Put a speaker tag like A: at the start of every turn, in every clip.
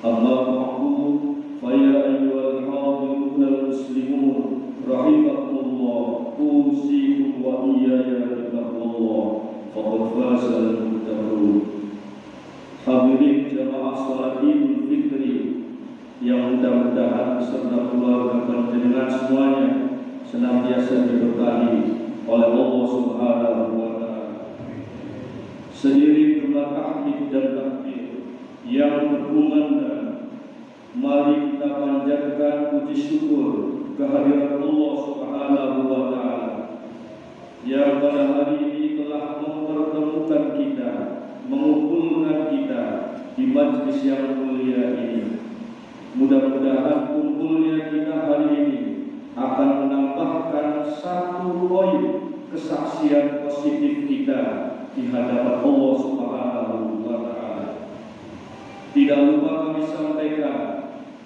A: أما بعد fazal muttaqun. Hadirin jamaah salat Idul Fitri yang mudah-mudahan beserta keluarga panjenengan semuanya senantiasa diberkahi oleh Allah Subhanahu wa Ta'ala. Seiring jumlah tahmid dan takbir yang berkumandang, mari kita panjatkan puji syukur kehadirat Allah Subhanahu wa Ta'ala yang pada hari ini telah mempertemukan kita, mengumpulkan kita di majlis yang mulia ini. Mudah-mudahan kumpulnya kita hari ini akan menambahkan satu poin kesaksian positif kita di hadapan Allah Subhanahu wa Ta'ala. Tidak lupa kami sampaikan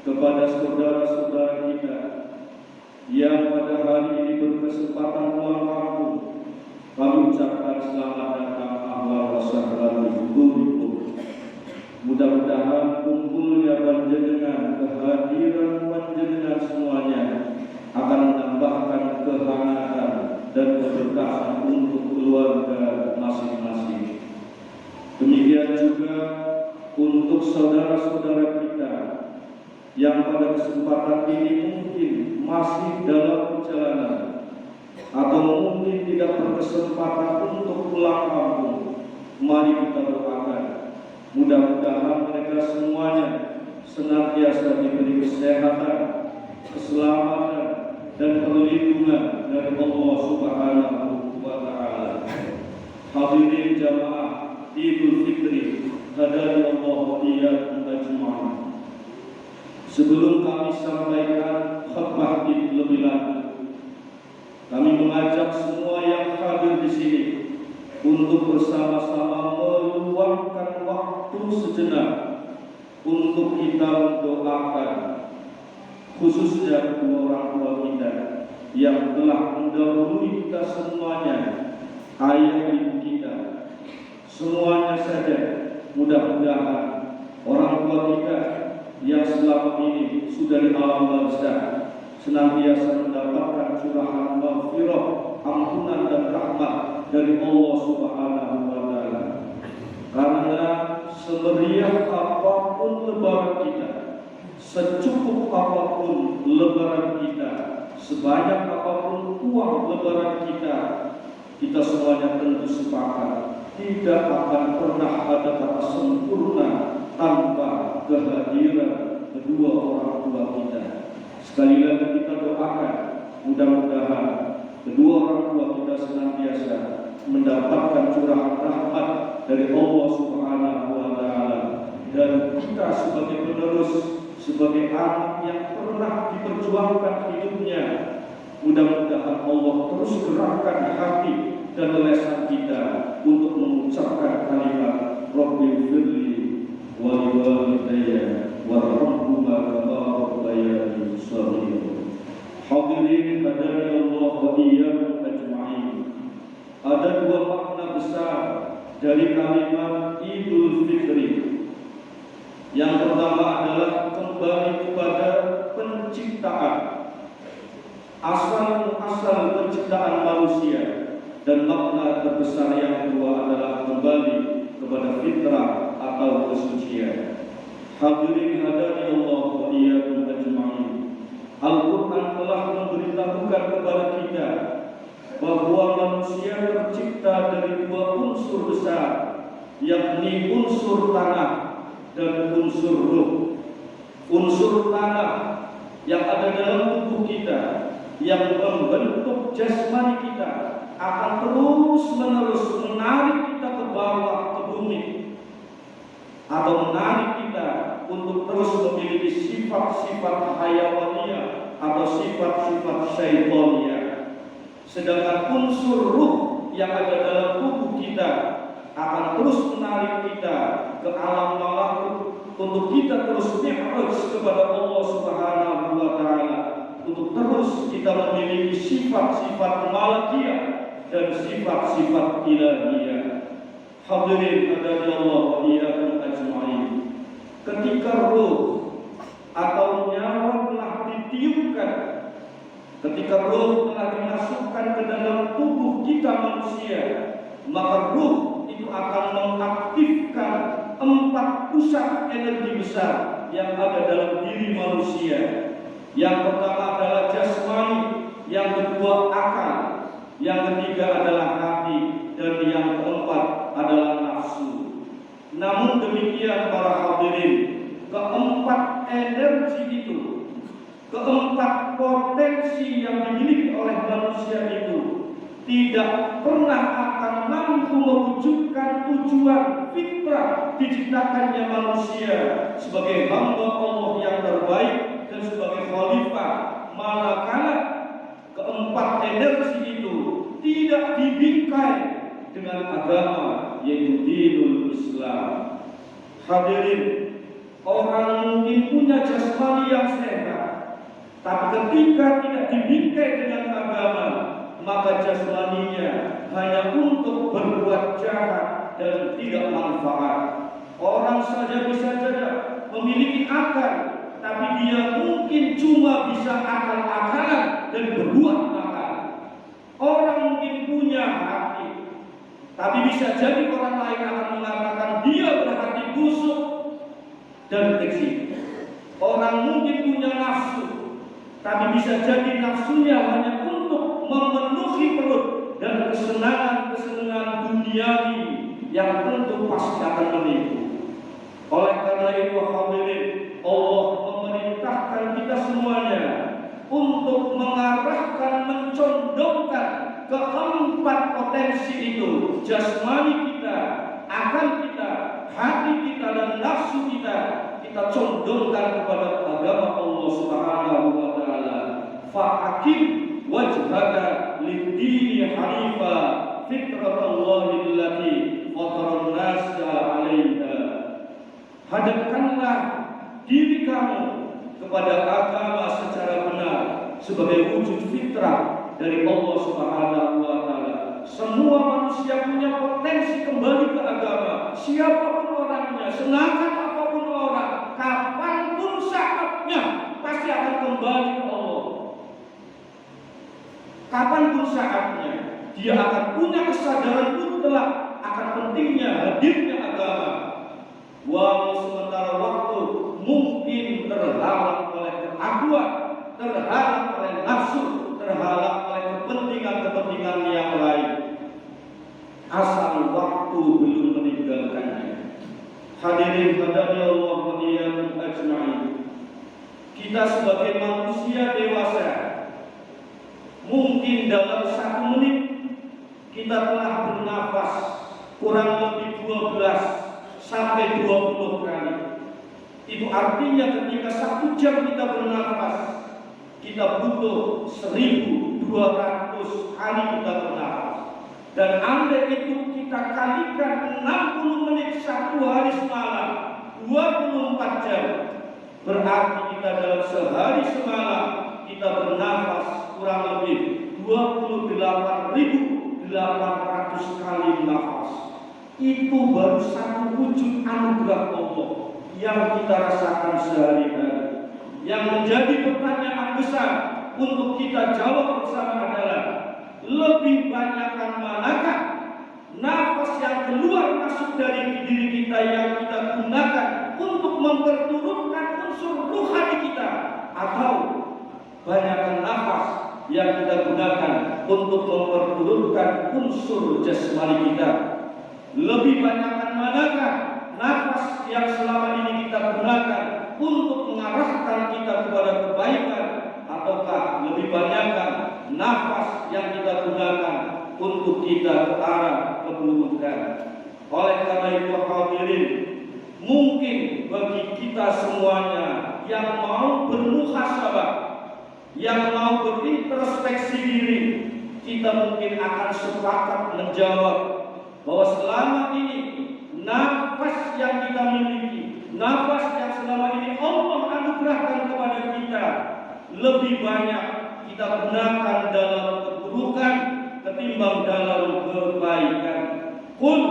A: kepada saudara-saudara kita yang pada hari ini berkesempatan pulang kampung, kami ucapkan selamat datang, ahlan wa sahlan bikum. Mudah-mudahan kumpulnya panjenengan, kehadiran panjenengan semuanya akan menambahkan kehangatan dan keberkahan untuk keluarga masing-masing. Demikian juga untuk saudara-saudara kita yang pada kesempatan ini mungkin masih dalam perjalanan atau mungkin tidak berkesempatan untuk pulang kampung, mari kita doakan mudah-mudahan mereka semuanya senantiasa diberi kesehatan, keselamatan dan perlindungan dari Allah Subhanahu wa Ta'ala. Hadirin jamaah Idul Fitri, hadani Allah wa iyyakum ajma'in. Sebelum kami sampaikan khutbah Id lebih lanjut, kami mengajak semua yang hadir di sini untuk bersama-sama meluangkan waktu sejenak untuk kita mendoakan khususnya kedua orang tua kita yang telah mendahului kita semuanya, ayah ibu kita. Semuanya saja mudah-mudahan orang tua kita yang selama ini sudah di alam barzah senantiasa mendapatkan curahan maghfirah, ampunan dan rahmat dari Allah Subhanahu wa Ta'ala. Karena semeriah apapun lebaran kita, secukup apapun lebaran kita, sebanyak apapun uang lebaran kita, kita semuanya tentu sepakat tidak akan pernah ada kata sempurna tanpa kehadiran kedua orang tua kita. Sekali lagi kita doakan mudah-mudahan kedua orang tua kita senantiasa mendapatkan curahan rahmat dari Allah Subhanahu wa Ta'ala, dan kita sebagai penerus, sebagai anak yang pernah diperjuangkan hidupnya, mudah-mudahan Allah terus gerakkan hati dan lesan kita untuk mengucapkan kalimat Rabbil firli wa liwalidayya warhamhuma kama rabbayani shaghira. Hadirin hadani Allah wa iyyakum ajma'in. Ada dua makna besar dari kalimat Idul Fitri. Yang pertama adalah kembali kepada penciptaan, asal penciptaan manusia, dan makna terbesar yang kedua adalah kembali kepada fitrah atau kesucian. Hadirin hadani Allah wa iyyakum ajma'in. Al-Quran telah memberitahukan kepada kita bahwa manusia tercipta dari dua unsur besar, yakni unsur tanah dan unsur ruh. Unsur tanah yang ada dalam tubuh kita, yang membentuk jasmani kita, akan terus-menerus menarik kita ke bawah, ke bumi, atau menarik kita untuk terus memiliki sifat-sifat hayawaniyah atau sifat-sifat syaitaniyah. Sedangkan unsur ruh yang ada dalam tubuh kita akan terus menarik kita ke alam malakut untuk kita terus mi'raj kepada Allah Subhanahu wa Ta'ala, untuk terus kita memiliki sifat-sifat malakiyah dan sifat-sifat ilahiyah. Hadirin hadani Allah wa iyyakum ajma'in. Ketika ruh atau nyawa telah ditiupkan, ketika ruh telah dimasukkan ke dalam tubuh kita manusia, maka ruh itu itu akan mengaktifkan 4 pusat energi besar yang ada dalam diri manusia. Yang pertama adalah jasmani, yang kedua akal, yang ketiga adalah hati, dan yang keempat adalah nafsu. Namun demikian para hadirin, keempat energi itu, keempat potensi yang dimiliki oleh manusia itu tidak pernah akan mampu mewujudkan tujuan fitrah diciptakannya manusia sebagai hamba Allah yang terbaik dan sebagai khalifah, manakala keempat energi itu tidak dibingkai dengan agama, yaitu dinul Islam. Hadirin, orang mungkin punya jasmani yang sehat, tapi ketika tidak dibingkai dengan agama, maka jasmaninya hanya untuk berbuat jahat dan tidak manfaat. Orang saja bisa saja memiliki akal, tapi dia mungkin cuma bisa akal-akalan dan berbuat nakal. Orang mungkin punya hati, tapi bisa jadi orang lain akan mengatakan dia berhati busuk dan keji. Orang mungkin punya nafsu, tapi bisa jadi nafsunya hanya untuk memenuhi perut dan kesenangan-kesenangan duniawi yang tentu pasti akan menipu. Oleh karena itu hadirin, Allah memerintahkan kita semuanya untuk mengarahkan, mencondongkan keempat potensi itu, jasmani kita, akal kita, hati kita, dan nafsu kita condongkan kepada agama Allah Subhanahu wa taala. Fa'akim wajhaka lid-dini hanifa fitratallahi allati fataran nasa 'alaiha. Hadapkanlah diri kamu kepada agama secara benar sebagai wujud fitrah dari Allah Subhanahu wa taala. Semua manusia punya potensi kembali ke agama, siapapun orangnya, senangkan apapun orang, kapanpun saatnya pasti akan kembali ke Allah. Kapanpun saatnya dia akan punya kesadaran mutlak akan pentingnya hadirnya agama. Walau sementara waktu mungkin terhalang oleh keaguan, terhalang oleh nafsu, terhalang oleh kepentingan-kepentingan yang lain, asal waktu belum meninggalkannya. Hadirin hadani Allah wa iyyakum ajma'in. Kita sebagai manusia dewasa, mungkin dalam 1 menit kita telah bernafas kurang lebih 12 sampai 20 kali. Itu artinya ketika 1 jam kita bernafas, kita butuh 1200 kali kita bernafas. Dan andai itu kita kalikan 60 menit 1 hari semalam, 24 jam, berarti kita dalam sehari semalam kita bernafas kurang lebih 28.800 kali nafas. Itu baru 1 wujud anugerah Allah yang kita rasakan sehari-hari. Yang menjadi pertanyaan besar untuk kita jawab bersama adalah, lebih banyakkan manakah nafas yang keluar masuk dari diri kita yang kita gunakan untuk memperturunkan unsur ruhani kita, atau banyakkan nafas yang kita gunakan untuk memperturunkan unsur jasmani kita? Lebih banyakkan manakah nafas yang selama ini kita gunakan untuk mengarahkan kita kepada kebaikan, ataukah lebih banyakkan nafas yang kita gunakan untuk kita ke arah keburukan? Oleh karena itu hadirin, mungkin bagi kita semuanya yang mau bermuhasabah, yang mau berintrospeksi diri, kita mungkin akan sepakat menjawab bahwa selama ini nafas yang kita miliki, nafas yang selama ini Allah anugerahkan kepada kita, lebih banyak kita gunakan dalam keburukan ketimbang dalam kebaikan. Qul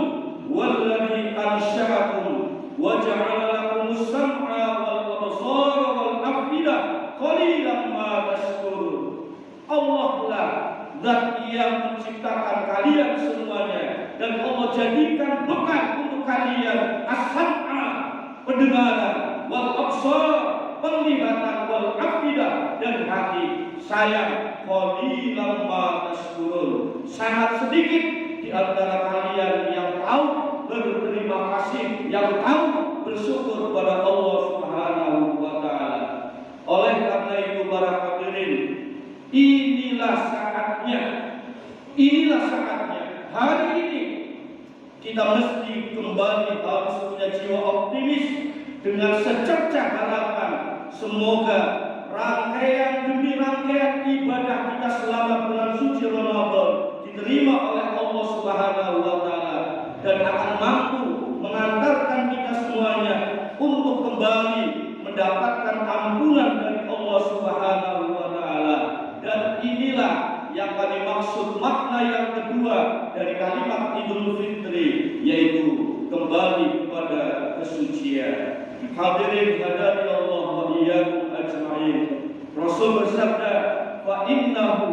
A: walladzi ansha'akum wa ja'ala lakumus sam'a wal absara wal af'idah qalilan ma tashkurun. Allah lah zat yang menciptakan kalian semuanya, dan Allah jadikan bekal untuk kalian as-sam'a, pendengaran, wal absar, penglihatan, wal afidah, dan hati. Sayang, qalilan ma tashkurun, sangat sedikit di antara kalian yang tahu berterima kasih, yang tahu bersyukur kepada Allah Subhanahu wa taala. Oleh karena itu para hadirin, inilah saatnya hari ini kita mesti kembali harus punya jiwa optimis dengan secercah harapan. Semoga rangkaian demi rangkaian ibadah kita selama bulan suci Ramadan diterima oleh Allah Subhanahu wa taala dan akan mampu mengantarkan kita semuanya untuk kembali mendapatkan ampunan dari Allah Subhanahu wa taala. Dan inilah yang kami maksud makna yang kedua dari kalimat Idul Fitri, yaitu kembali kepada kesucian. Hadirin hadani Allah wa iyyakum ajma'in. Rasul bersabda, "Fa innahu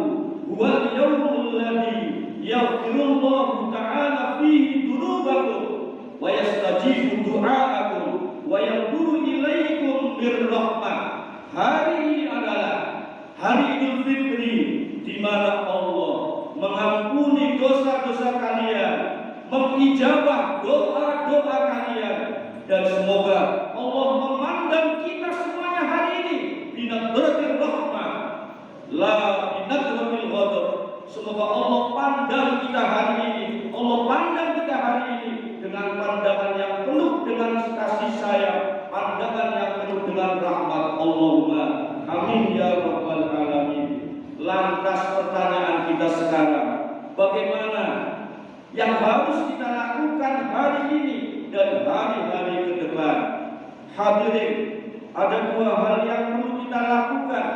A: huwal yawmul ladzi yaghfirullahu ta'ala fihi dzunubakum wa yastajibu du'aakum wa yanzuru ilaikum birrahmah." Hari ini adalah hari Idul Fitri, di mana Allah mengampuni dosa-dosa kalian, mengijabah doa-doa kalian, dan semoga Allah memandang kita semuanya hari ini binadratil rahmah, la binadratil ghadab. Semoga Allah pandang kita hari ini, Allah pandang kita hari ini dengan pandangan yang penuh dengan kasih sayang, pandangan yang penuh dengan rahmat. Allahumma amin ya rabbal alamin. Lantas pertanyaan kita sekarang, bagaimana yang harus kita lakukan hari ini dan hari-hari ke depan? Hadirin, ada dua hal yang perlu kita lakukan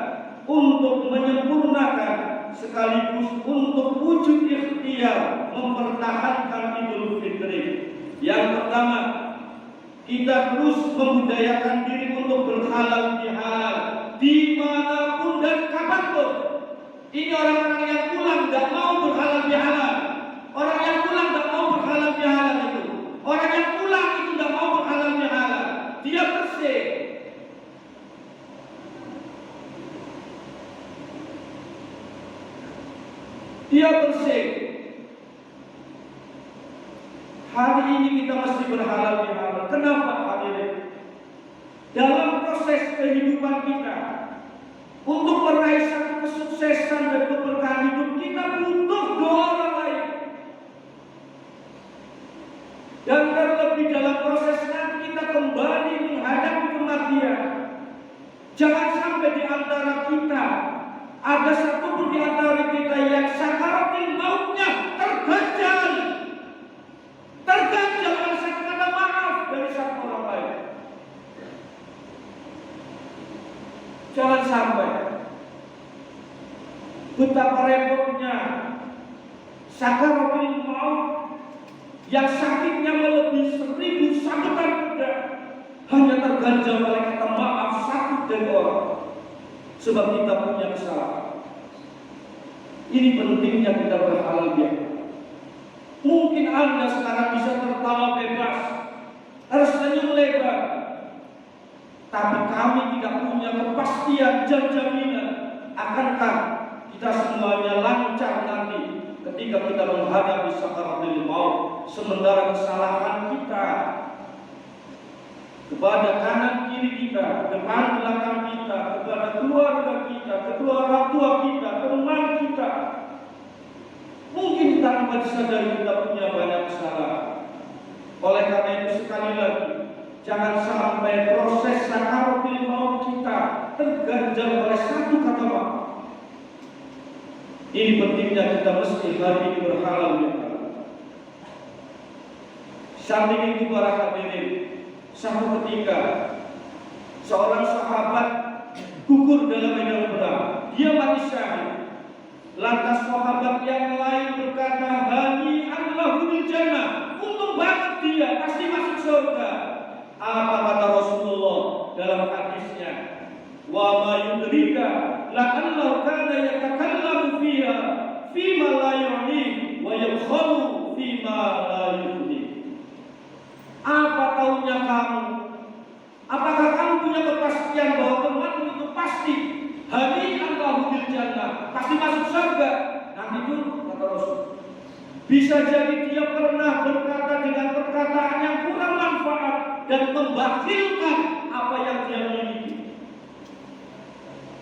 A: untuk menyempurnakan sekaligus untuk wujud ikhtiar mempertahankan Idul Fitri. Yang pertama, kita terus membudayakan diri untuk berhalal bihalal dimanapun dan kapanpun. Ini orang-orang yang pulang tidak mau berhalal bihalal. Orang yang pulang tidak mau berhalal bihalal itu. Orang yang pulang itu tidak mau berhalal bihalal. Dia bersih. Dia bersih. Hari ini kita mesti berhalal bihalal. Kenapa hadirin? Dalam proses kehidupan kita, untuk meraih satu kesuksesan dan keberkahan hidup, kita butuh doa orang lain. Dan terlebih dalam proses nanti kita kembali menghadapi kematian. Jangan sampai di antara kita ada satu pun di antara kita yang sakaratul mautnya terganjal oleh satu kata maaf dari satu orang lain. Jangan sampai. Betapa repotnya sakaratul maut yang sakitnya melebihi 1000 sabetan kuda hanya terganjal oleh kata maaf satu dari orang. Sebab kita punya kesalahan. Ini pentingnya kita berhalal bihalal. Mungkin Anda sekarang bisa tertawa bebas, tersenyum lebar, tapi kami tidak punya kepastian dan jaminan akankah kita semuanya lancar nanti ketika kita menghadapi sakaratul maut. Sementara kesalahan kita kepada kanan kiri kita, depan belakang kita, kepada keluarga kita, kedua orang tua kita, teman kita, mungkin tanpa disadari kita punya banyak kesalahan. Oleh karena itu sekali lagi, jangan sampai proses sakaratul maut kita terganjal oleh satu kata maaf. Ini pentingnya kita mesti hari ini berhalal bihalal. Samping itu para hadirin, satu ketika seorang sahabat gugur dalam medan perang, dia mati syahid. Lantas sahabat yang lain berkata, "Hani Allahul jannah, untung banget dia, pasti masuk surga." Apa kata Rasulullah dalam hadisnya? "Wa ma yudrika la'allahu kana yatakallamu fiha fima la yu'ni wa yabkhalu fima la yu'ni. Apa taunya kamu? Apakah kamu punya kepastian bahwa temanmu itu pasti hadi'an lahu bil jannah, pasti masuk surga? Nanti dulu kata Rasul. Bisa jadi dia pernah berkata dengan perkataan yang kurang manfaat dan membakhilkan apa yang dia miliki.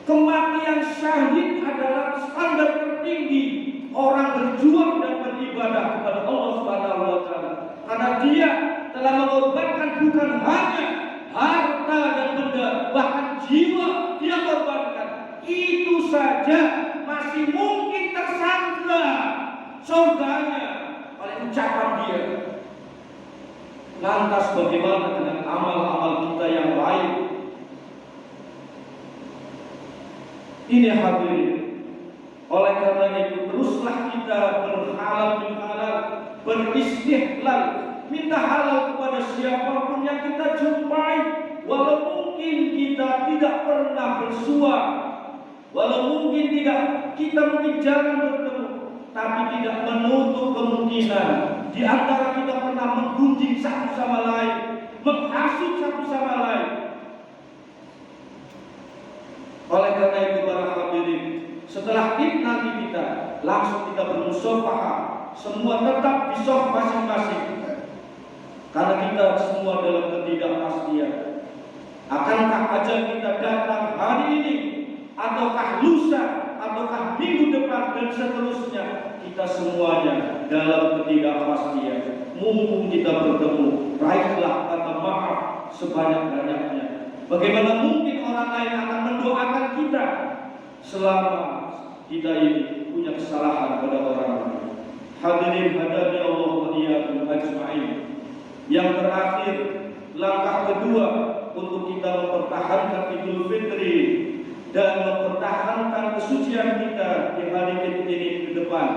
A: Kematian syahid adalah standar tertinggi orang berjuang dan beribadah kepada Allah Subhanahu wa taala. Karena dia telah mengorbankan bukan hanya harta dan benda, bahkan jiwa dia korbankan. Itu saja masih mungkin tersandra surganya oleh ucapan dia. Lantas bagaimana dengan amal-amal kita yang lain? Ini hadirin. Oleh karena itu teruslah kita berhalal bil halal, beristihlal, minta halal kepada siapapun yang kita jumpai, walau mungkin kita tidak pernah bersua, walau mungkin kita jarang bertemu, tapi tidak menutup kemungkinan di antara kita pernah menggunjing satu sama lain, menghasut satu sama lain. Oleh karena itu para hadirin, setelah nanti kita langsung kita bermusyawarah, semua tetap di soft masing-masing. Karena kita semua dalam ketidakpastian. Akankah ajal kita datang hari ini, ataukah lusa, ataukah minggu depan dan seterusnya? Kita semuanya dalam ketidakpastian. Mumpung kita bertemu, raihlah kata maaf sebanyak-banyaknya. Bagaimana mungkin orang lain akan mendoakan kita selama kita ini punya kesalahan pada orang lain? Hadirin hadani Allah wa iyyakum ajma'in. Yang terakhir, langkah kedua untuk kita mempertahankan Idul Fitri dan mempertahankan kesucian kita di hari ini ke depan,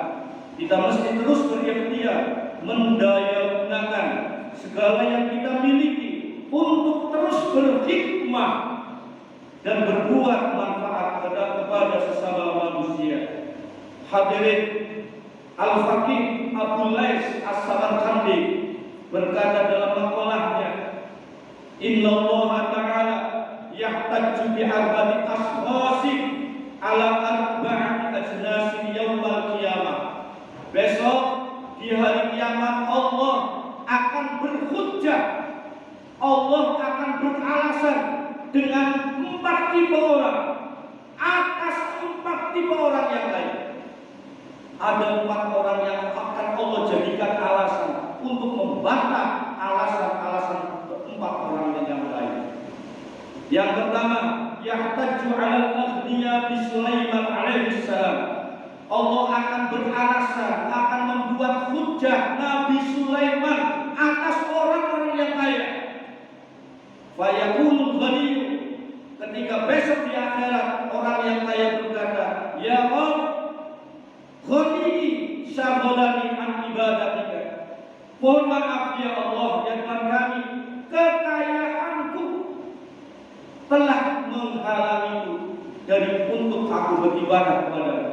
A: kita mesti terus berikhtiar mendayagunakan segala yang kita miliki untuk terus berhikmah dan berbuat manfaat kepada sesama manusia. Hadirin, Al-Faqih Abu Lais As-Samarqandi berkata dalam maqalahnya, Inna Allah Ta'ala yahtaju bi'arbati ashkhasi ala arba'ati ajnasin yawmal qiyamah. Besok di hari kiamat Allah akan berhujjah, Allah akan beralasan dengan 4 tipe orang atas 4 tipe orang yang lain. Ada 4 orang yang akan Allah jadikan alasan untuk membantah alasan-alasan 4 orang yang lain. Yang pertama, yahtaju 'alal aghniya bi Sulaiman alaihi salam. Allah akan beralasan, akan membuat hujjah Nabi Sulaiman atas orang-orang yang kaya. Fayaqulul ghani, ketika besok di akhirat orang yang kaya berkata, ya Rabb, ghani syaghalani an ibadatika. Mohon maaf ya Allah, ya Tuhan kami, kekayaanku telah menghalangiku dari untuk aku beribadah kepadamu.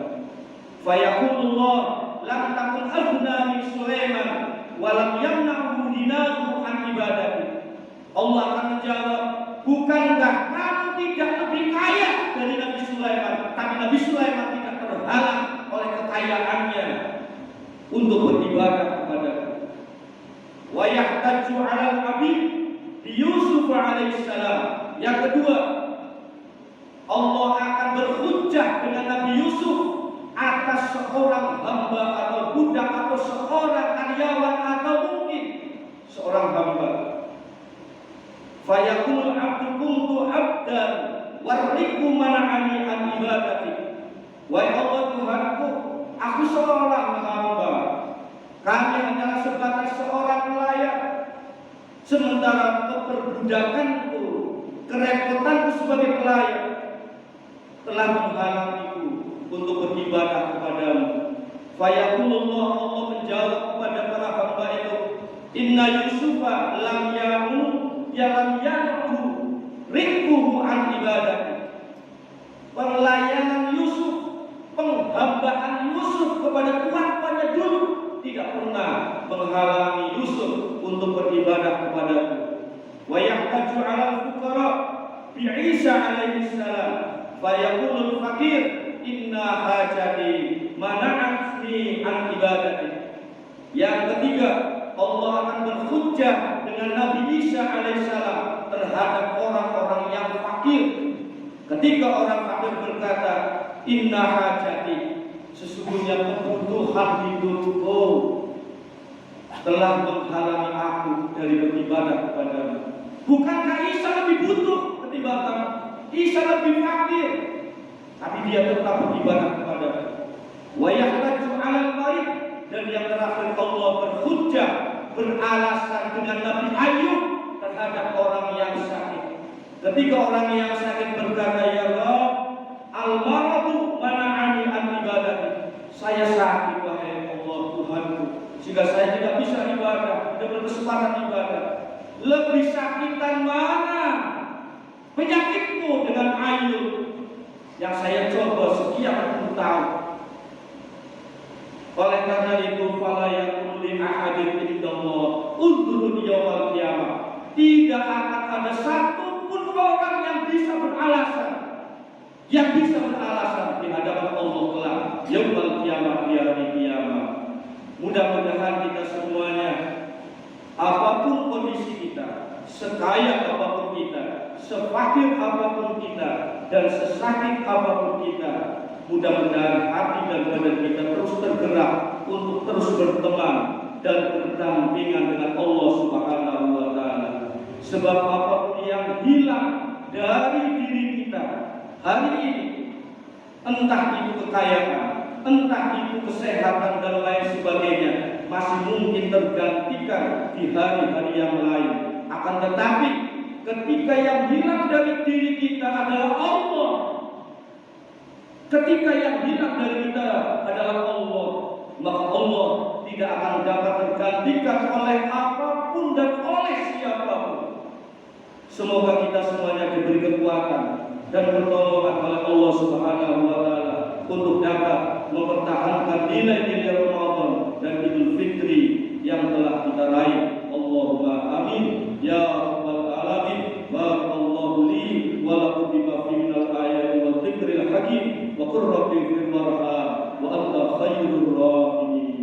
A: Fayaqulullah lam takun aghna min Sulaiman wa lam yamna'hu dinahu an ibadati. Allah akan menjawab, bukankah kamu tidak lebih kaya dari Nabi Sulaiman, tapi Nabi Sulaiman tidak terhalang oleh kekayaannya untuk beribadah kepada-Mu. Wa yahtaju 'alal 'abid bi Yusuf alaihissalam. Yang kedua, Allah akan berhujjah dengan Nabi Yusuf atas seorang hamba atau budak atau seorang karyawan atau mungkin seorang hamba. Fayaqul 'abdu kuntu 'abdan warriku mana'ani an ibadati. Wahai Allah Tuhanku, aku seorang hamba, kami hanyalah sebatas seorang pelayan, sementara keperbudakanku, kerepotanku sebagai pelayan telah menghalangiku untuk beribadah kepadamu. Fayaqulullah, Allah menjawab kepada para hamba itu, inna Yusufa lam ya'mu lam ya'mu rikuhu an ibadati. Pelayanan Yusuf, penghambaan Yusuf kepada menghalangi Yusuf untuk beribadah kepadaku. Wa yahtaju 'alal fuqara bi Isa alaihi salam fa yaqulul faqir inna hajati mana'atni an ibadati. Yang ketiga, Allah akan berhujjah dengan Nabi Isa alaihissalam terhadap orang-orang yang fakir. Ketika orang fakir berkata, inna hajati, sesungguhnya kebutuhan hidupku telah menghalangi aku dari beribadah kepadamu. Bukankah Isa lebih butuh ketimbang kamu? Isa lebih fakir, tapi dia tetap beribadah kepadamu. Wa yahtaju 'alal marid, dan yang terakhir Allah berhujjah, beralasan dengan Nabi Ayub terhadap orang yang sakit. Ketika orang yang sakit berkata, ya Rabb, al-maradu mana'ani an ibadati. Saya sakit wahai Allah Tuhanku, sehingga saya tidak bisa ibadah, tidak berkesempatan ibadah. Lebih sakitan mana penyakitmu dengan Ayub yang saya coba sekian tahun. Oleh karena itu, fala yakunu li ahadin indallah unzurun yaumal qiyamah. Tidak akan ada satupun orang yang bisa beralasan di hadapan Allah kelak yaumal qiyamah, di hari kiamat. Mudah-mudahan kita semuanya, apapun kondisi kita, sekaya apapun kita, sefakir apapun kita, dan sesakit apapun kita, mudah-mudahan hati dan badan kita terus tergerak untuk terus berteman dan berdampingan dengan Allah Subhanahu wa Ta'ala. Sebab apapun yang hilang dari diri kita hari ini, entah itu kekayaan, entah itu kesehatan dan lain sebagainya, masih mungkin tergantikan di hari-hari yang lain. Akan tetapi ketika yang hilang dari diri kita adalah Allah, ketika yang hilang dari kita adalah Allah, maka Allah tidak akan dapat tergantikan oleh apapun dan oleh siapapun. Semoga kita semuanya diberi kekuatan dan pertolongan oleh Allah Subhanahu wa Ta'ala untuk dapat mempertahankan nilai-nilai Ramadan dan Idul Fitri yang telah kita raih. Allahumma amin ya rabbal alamin. Barakallahu li wa lakum bima fihi minal ayati wal dzikril hakim wa qur rabbi fir warham wa anta khairur rahimin.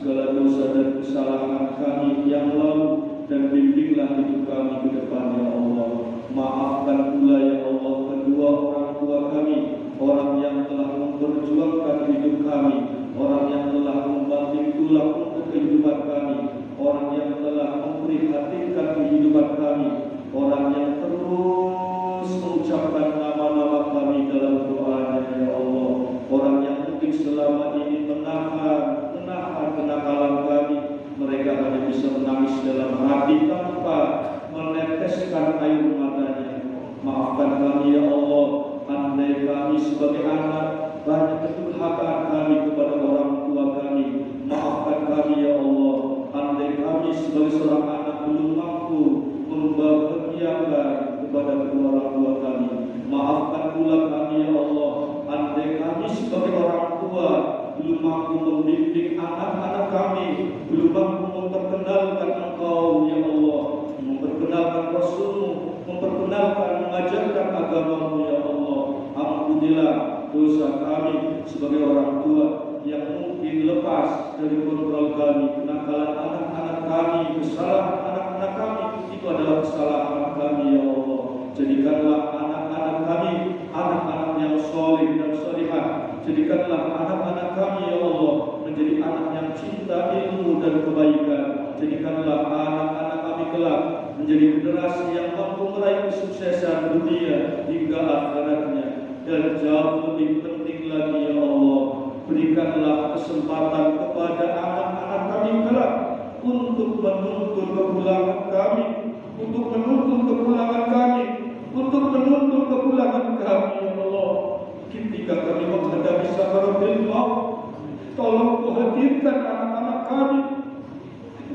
A: segala dosa dan kesalahan kami yang lalu, dan bimbinglah hidup kami ke depan ya Allah. Maafkan pula ya Allah kedua orang tua kami, orang yang telah memperjuangkan hidup kami, orang yang telah membanting tulang untuk kehidupan kami, orang yang telah memprihatinkan kehidupan kami, orang yang terus mengucapkan nama-nama kami dalam doanya ya Allah, orang yang mungkin selama ini menahan kenakalan kami. Mereka hanya bisa menangis dalam hati tanpa meneteskan air matanya. Maafkan kami ya Allah, andai kami sebagai anak banyak kedurhakaan kami kepada orang tua kami. Maafkan kami ya Allah, andai kami sebagai seorang anak belum mampu membahagiakan kepada kedua orang tua kami. Maafkan pula kami ya Allah, andai kami sebagai orang tua belum mampu membimbing anak-anak kami, belum mampu memperkenalkan Engkau ya Allah, memperkenalkan Rasul-Mu, memperkenalkan mengajarkan agama-Mu ya Allah. Ampunilah dosa kami sebagai orang tua yang mungkin lepas dari kontrol kami. Kenakalan anak-anak kami, kesalahan anak-anak kami, itu adalah kesalahan kami ya Allah. Jadikanlah anak-anak kami anak-anak yang soleh dan solehah. Jadikanlah anak-anak kami ya Allah menjadi anak yang cinta ilmu dan kebaikan. Jadikanlah anak-anak kami kelak menjadi generasi yang mampu meraih kesuksesan dunia hingga akhiratnya. Dan jauh lebih penting lagi ya Allah, berikanlah kesempatan kepada anak-anak kami kelak untuk menuntut kepulangan kami, untuk menuntut kepulangan kami, untuk menuntut kepulangan kami ya Allah. Ketika kami menghadapi sakaratul maut, tolong Kau hadirkan anak-anak kami,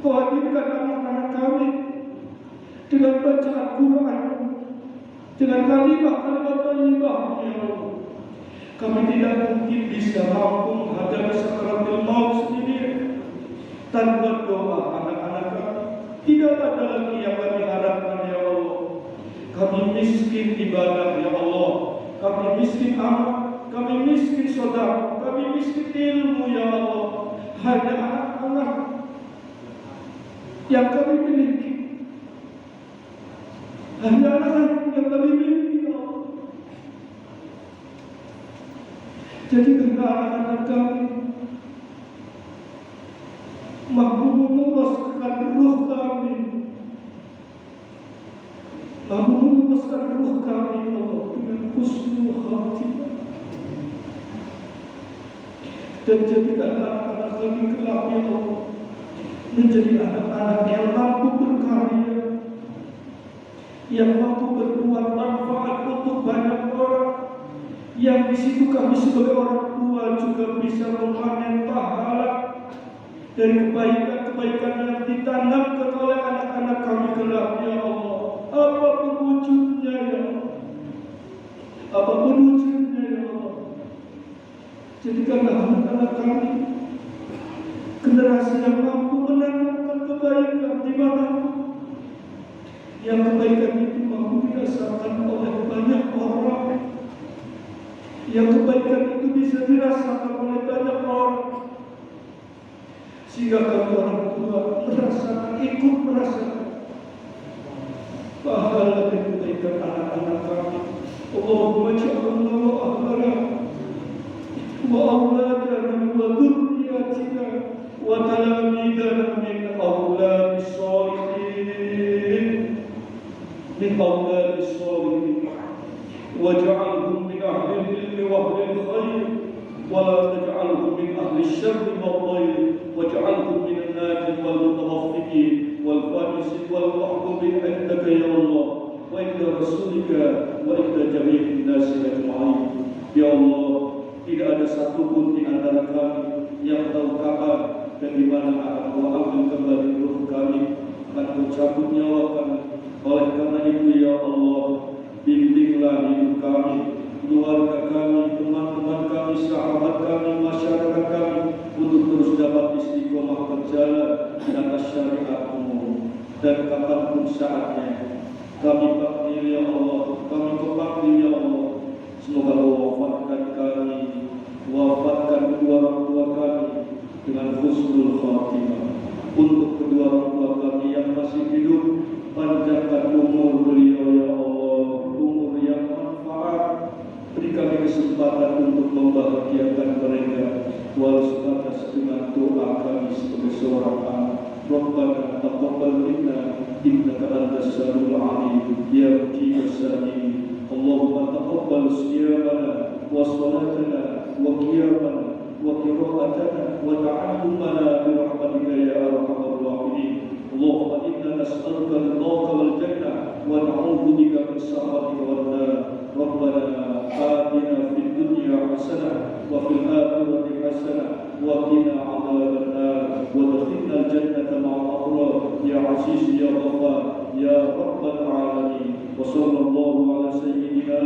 A: Kau hadirkan anak-anak kami dengan bacaan Quran, dengan kalimat-kalimat thayyibah ya Allah. Kami tidak mungkin bisa mampu menghadapi sakaratul maut sendiri tanpa doa anak-anak kami. Tidak ada lagi yang kami harapkan ya Allah. Kami miskin ibadah ya Allah, kami miskin amal, kami miskin saudara, kami miskin ilmu ya Allah. Hanya anak-anak yang kami miliki, hanya anak-anak yang kami miliki ya Allah. Jadikanlah anak-anak kami mampu memuaskan ruh kami, mampu memuaskan ruh kami ya Allah dengan husnul khatimah. Dan jadikanlah anak-anak kami kelak ya Allah menjadi anak-anak yang mampu berkarya, yang mampu berbuat manfaat untuk banyak orang, yang di situ kami sebagai orang tua juga bisa memanen pahala dari kebaikan-kebaikan yang ditanamkan oleh anak-anak kami kelak ya Allah. Apapun wujudnya ya Allah, apapun wujudnya ya Allah, jadikanlah anak-anak kami generasi yang mampu menanamkan kebaikan di mana yang kebaikan itu mampu dirasakan oleh banyak orang, yang kebaikan itu bisa dirasakan oleh banyak orang, sehingga kami orang tua merasakan, ikut merasakan pahala dan kebaikan anak-anak kami. Allahumma ja'alna wa ahlana wa awladana wa dhurriyyatina wa talamidana min awladis salihin, min awladis salihin, waj'alhum min ahli al-ilmi wa ahli al-khair, wa la taj'alhum min ahli al-syarri wal-dhayr, waj'alhum min an-najin wal-mutawaffiqin wal-faisin wal-mahbubin 'indaka ya Allah, wa inda rasulika wa inda jami'in nasi ajma'in. Ya Allah, tidak ada satupun di antara kami yang tahu kapan dan di mana akan Kau ambil kembali ruh kami, akan Kau cabut nyawa kami. Oleh karena itu ya Allah, bimbinglah hidup kami, keluarga kami, teman-teman kami, sahabat kami, masyarakat kami untuk terus dapat istiqomah berjalan di atas syariat-Mu. Dan kapanpun saatnya kami panggil ya Allah, kami kepanggil ya Allah, semoga Allah wafatkan kami, wafatkan kedua orang tua kami, dengan husnul khatimah. Untuk kedua orang tua kami yang masih hidup, panjangkan umur beliau ya Allah, umur yang manfaat. Beri kami kesempatan untuk membahagiakan mereka, walau sebatas dengan doa kami sebagai seorang anak. Rabbana taqabbal minna innaka antas samiul alim ya mujibas salimin. Allahumma taqabbal siyamana wa salatana wa qiyamana wa qira'atana wa ta'allumana bi rahmatika ya arhamar rahimin. Allahumma inna nas'aluka ridhaka wal jannah wa na'udzu bika min sakhatika wan nar. Rabbana atina fid dunya hasanah wa fil akhirati hasanah wa qina adzaban nar wa adkhilna al jannata ma'al abrar ya aziz ya ghaffar ya rabbal alamin. Wa sallallahu ala sayyidina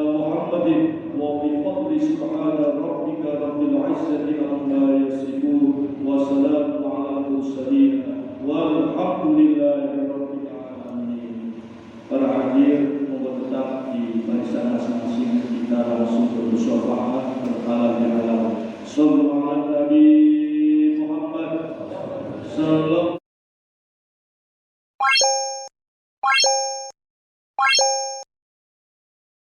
A: Muhammadin wa bi fadli subhana rabbika rabbil izzati amma yasifun wa salamun ala mursalin walhamdulillahi rabbil alamin. Para hadir, mohon tetap di barisan masing-masing kita langsung bermusyawarah berkala di alam